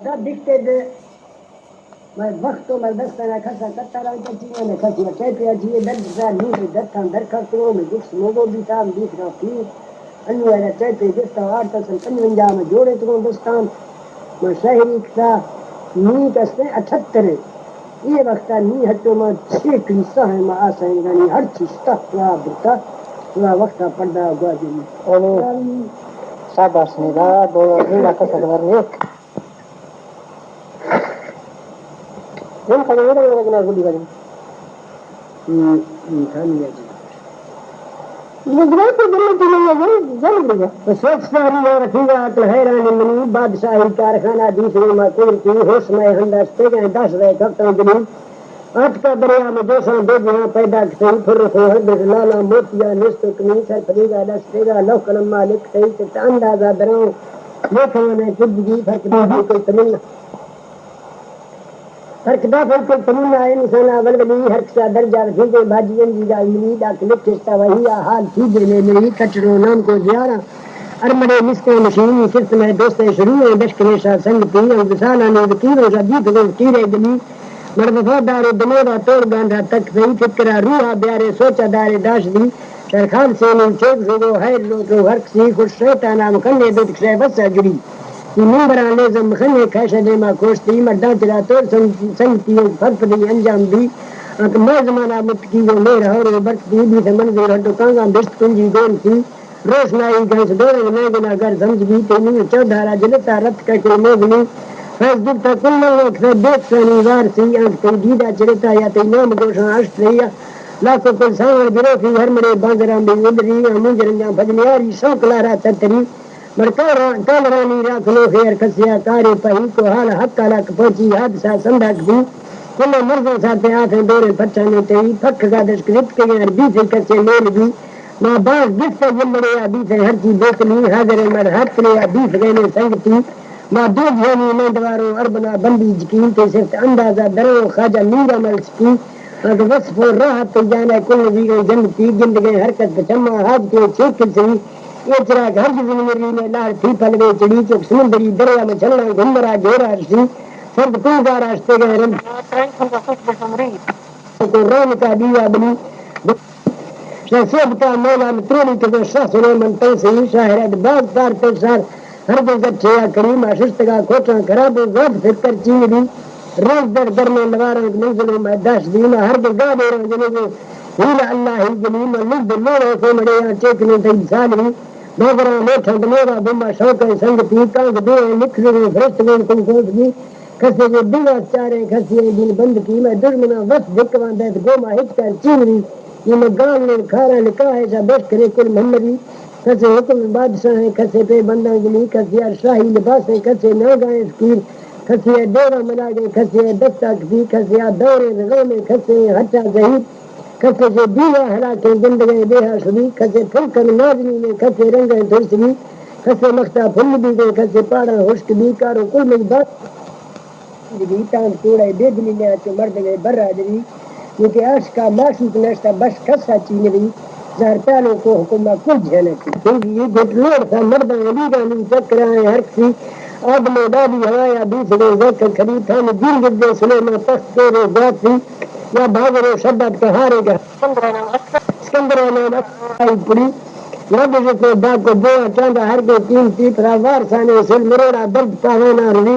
دکھتے دے میں وقت میں دستا نہ کھسا کتا رہا کہ چیزیں نے کھسی کہتے ہیں چیزیں درد سے نہیں درد درخت کو میں جس لوگوں بھی تھا دیکھ رہا پھر انو ہے کہتے دستا 855 میں جوڑے تو دستان میں شہری کا نی کستے 78 یہ وقت نی ہٹو میں چھیک لسا ہے میں آسائیں گانی ہر چیز تک پورا بتا پورا وقت پڑھا ہوا جی شاباش نگا دو جوڑا کسا کرنے کون کھڑے ہو رہے ہیں گلی والے کھانی ہے بادشاہی کارخانہ دوسری مقول کی ہوش میں ہندستے گئے 10 رہے کپتان گلی آج کا دریا میں 200 دو جہاں پیدا کسی پھر رکھو لالا موتیا نستکنی سر فریگا دستے گا لو قلم مالک صحیح اندازہ دروں لیکھانے کجگی فرق بھی کوئی تمنا فرقدہ فلکل تمنا انسان اول ولی ہر کسا درجہ رکھی کے بھاجی انجیدہ امنی ڈاک لکھتا وہی حال کی دینے میری کچروں نام کو زیارہ ارمڑے مسکے مشینی صرف میں دوستے شروع ہیں دشکریشہ سنگ پی انگسانہ نے وکیروں سے دیکھ گئے تیرے گلی مرد وفادار دمودا توڑ گاندھا تک صحیح فکرہ روحہ بیارے سوچہ دارے داش دی شرخان سینی چوک شگو حیر لوٹو ہرک سی خوش شیطانہ مکھنے دوت کشے بسہ جڑی کی منبران لیزم مخنے کھیشہ دیما کوشتی مردان چلا توڑ سنگتی فرق دی انجام دی میں زمانہ متکی جو میں رہو رو برکتی بھی سے منظور ہٹو کانگاں بشت کنجی دون کی روشنائی گھنس دورے میں گنا گر سمجھ بھی تینی چودھارا جلتا رت کٹے موگنی فیس دکتا کل ملک سے دیکھ سنی وار سی آنکھ تی دیدہ چلتا یا تی نام گوشن عشت ریا لاکھوں کل سانور گروفی ہر مرے باندران بھی ادری منجرنجاں بجنیاری شوک لارا چتری کالرانی راکھلو خیر کسیا کارے پہی کو حال حق لک پہنچی حادثہ سندھک بھی کلے مرزوں ساتے آنکھیں دورے پچھانے تئی پھک کا دشک رت کے گئر بیسے کسے لیل بھی ماں باز دستے جلڑے بیسے ہر چی بوکلی حاضر مر حق لے بیس گئنے سنگتی ماں دو جھونی نیندوارو اربنا بندی جکین تے صرف اندازہ درو خواجہ نور عمل سکی وصف و راحت جانا کل ویگے جنتی گندگے حرکت بچما حاج کے چھیک سی یہ چراغ ہر زمین میں لار تھی پلوے چڑی چک سمندری دریا میں چلنا گھمرا جورا رسی سرد پوزا راشتے گئے رن کو رون کا دیا بنی شہسیب کا مولا مترونی کے شاہ سلیمان تنسی شاہرد باز پار پیشار ہر دن گچھیا کریم آششتگاہ کوٹاں خراب وقت پھر کر چین بھی روز در در میں نواروں منزلوں میں داش دینا ہر دن گاہ دے رہے جنہیں ہیلا اللہ ہی جنین لب لوڑے کو مڑے یہاں چیکنے تھی سالوی دوبرہ میں ٹھنڈ میرا بمبا شوق ہے سنگ پی کانگ دے نکھ لے فرشت میں کن کوٹ بھی کسے جو دیوا چارے کسے دن بند کی میں دشمنہ وقت دکوان دیت گوما ہٹ کر چین بھی یہ میں گان نے کھارا لکھا ہے جا بیٹھ کرے کل محمدی کسے حکم بادشاہ ہیں کسے پہ بندہ گلی کسے شاہی لباس ہیں کسے ناگائیں سکیر کسے دورہ منا گئے کسے دستہ کسی کسے دورے رضو میں کسے ہٹا ظہیر کسے جو دیوا حلاکیں گندگیں بیہا شبی کسے پھلکن نازنی میں کسے رنگیں دھرسنی کسے مختہ پھل بھی گئے کسے پاڑا ہوشک بھی کارو کل میں بات بھی تان کوڑے بے دلی میں آچو مرد گئے برادری یہ کہ عرش کا معشوق نشتہ بس کسا چینری زہر پہلوں کو حکمہ کل جھیلے کی کیونکہ یہ گھٹ لوڑ تھا مردہ علیدہ نہیں چکرائیں ہر کسی آدم دادی ہوایا دوسرے وقت خرید تھا میں دین گردے سلیمہ تخت کے رو ذات سی یا بھاگر و شدت کا ہارے گا سکندرانہ آئی پڑی لبجے کو دا کو دعا چاندہ ہر کو قیمتی پراوار سانے سل مروڑا درد پاوینا روی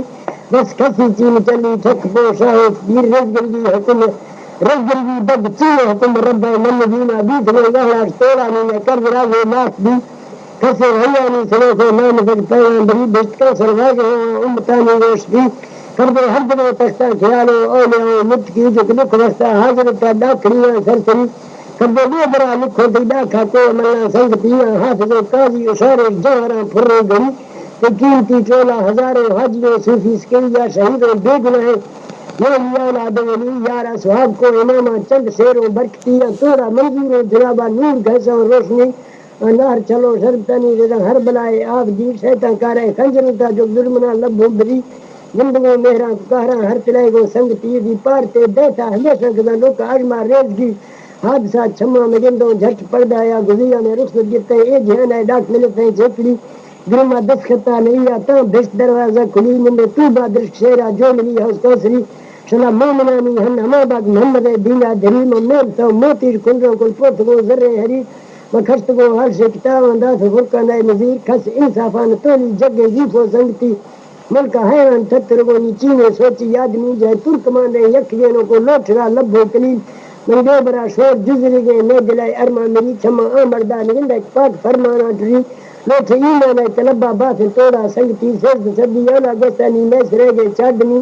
بس کسی چین چلی ٹھک پو شاہد بیر رزگلگی حکم رزگلگی بد چین حکم ربہ من دینا بیت میں گہلا توڑانی میں کرد راگو ماس بھی کسے حیانی سلو کو نام فکر پیان بری بشت کا سرواگے امتانی گوش بھی کردے ہر دنوں تختہ خیالو اولیاء مت کی جو لکھ وستا حاضرتا داکھلیاں سرسری کردے لئے برا لکھو دیدہ کھاکو ملنا سنگ پیاں حافظ و قاضی اشارے جوہران پھرے گھری قیمتی چولا ہزاروں حجیوں صوفی سکیجہ شہیدوں بے گناہ یومیان آدولی یارہ صحاب کو امامہ چند شیروں برکتیاں تورا منظوروں جنابہ نور گھیسوں روشنی انار چلو شربتانی رضا ہر بلائے آب دیر شیطان کارے خنجرتا جو ظلمنا لبھو بری زندگوں مہران کہران ہر تلائے گو سنگ تیزی پارتے دیتا ہمیشہ گزا لوکا اجمہ ریزگی حادثات چھمہ میں گندوں جھٹ پردہ یا گزیاں میں رخصت گرتے اے جہن ہے ڈاک ملتے ہیں جھپڑی گرما دس خطہ نہیں آتا بشت دروازہ کھلی نمبر تو بادر شیرا جو ملی ہے اس کو سری شلا مومنانی ہن ہما باگ محمد دینا دھریم میر تو موتیر کنڈوں کل پوت کو ذرے ہری مخشت کو ہر سے کتاب انداز فرقان نظیر کھس انصافان تولی جگے جیفو سنگتی ملک حیران تھترگونی چینے سوچی یادنی جائے ترکمان رہے یک جینوں کو لوٹرا لبھو کلیل من دو برا شور جزری گئے میں دلائی ارمان میری چھما آمردان گندک پاک فرمانا ٹری لوٹ ایمان ہے طلبہ بات توڑا سنگتی سرد سردی اولا گستانی میں سرے گئے چاندنی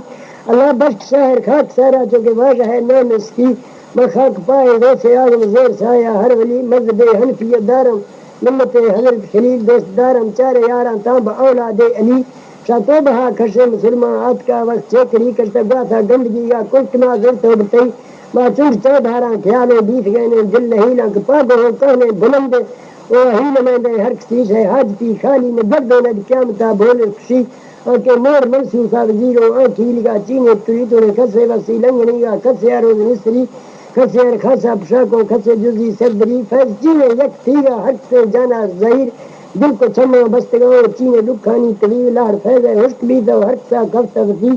اللہ بخش شہر خاک سارا جو کہ واضح ہے نام اس کی بخاک پائے ویسے آدم زیر سایہ ہر ولی مذہب حنفیت دارم ملت حضرت خلیل دوست دارم چارے یاراں تاب اولاد علی شاتو بہا کھشے مسلمان آت کا وقت چیکری کرتا گا تھا گندگی کا کلکنا زرت ہو بتائی ما چند چودھاراں خیالے بیت گئے نے دل نہیں لگ پاگو ہو کہنے بلند وہی نمائندے ہر چیز ہے حاجتی خالی میں درد ہونا قیامتا بھولے خوشی کہ مور منصوصہ وزیرو آنکھی لگا چینے توی تو نے کسے وسی لنگنی گا کسے روز مصری کسے خاصا پشاکو کسے جزی سردری فیض چینے یک تیگا حق سے جانا ظاہر دل کو چھما بستگاں چینے دکھانی طویل لہر فیض حسک بھی تو حق سا کفتا وسی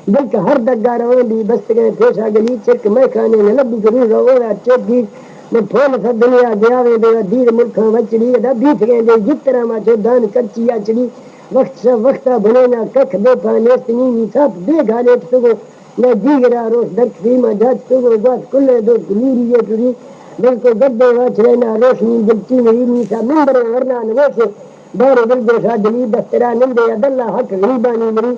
دل کا ہر دگا روان بھی بستگاں پیشا گلی چرک میں کھانے نلبی ضرور روڑا چیک گیر میں پھول سا دنیا دیاوے دے دیر ملکاں وچڑی دا بیت گئے دے جترا ما جو دان کچی چڑی وقت سا وقتا بنینا ککھ دے پانیست نیمی ساپ دے گھالے سگو نہ دیگرا روش درک فیما جات سگو بات کلے دو گلیری یہ ٹری دل کو گدے واچ رہنا روشنی دلچی نہیں نیسا مندر ورنا نویسے بارے دل جوشا دلی دسترا نندے عداللہ حق غریبانی مری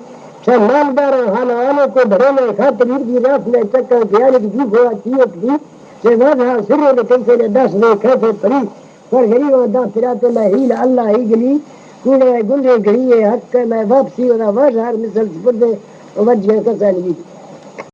شاہ مالدارا حالا آنے کو بھرونے خاطر کی راس میں چکا خیال کی جیف ہوا چیت بھی سے واضحا سرے دے کیسے نے دس دے کھیسے پری پر غریبا دا پرات اللہ ہیل اللہ ہی گلی کوڑے گنڈے گھڑیے حق میں واپسی ودا واضحا مثل سپردے وجہ کسا لگی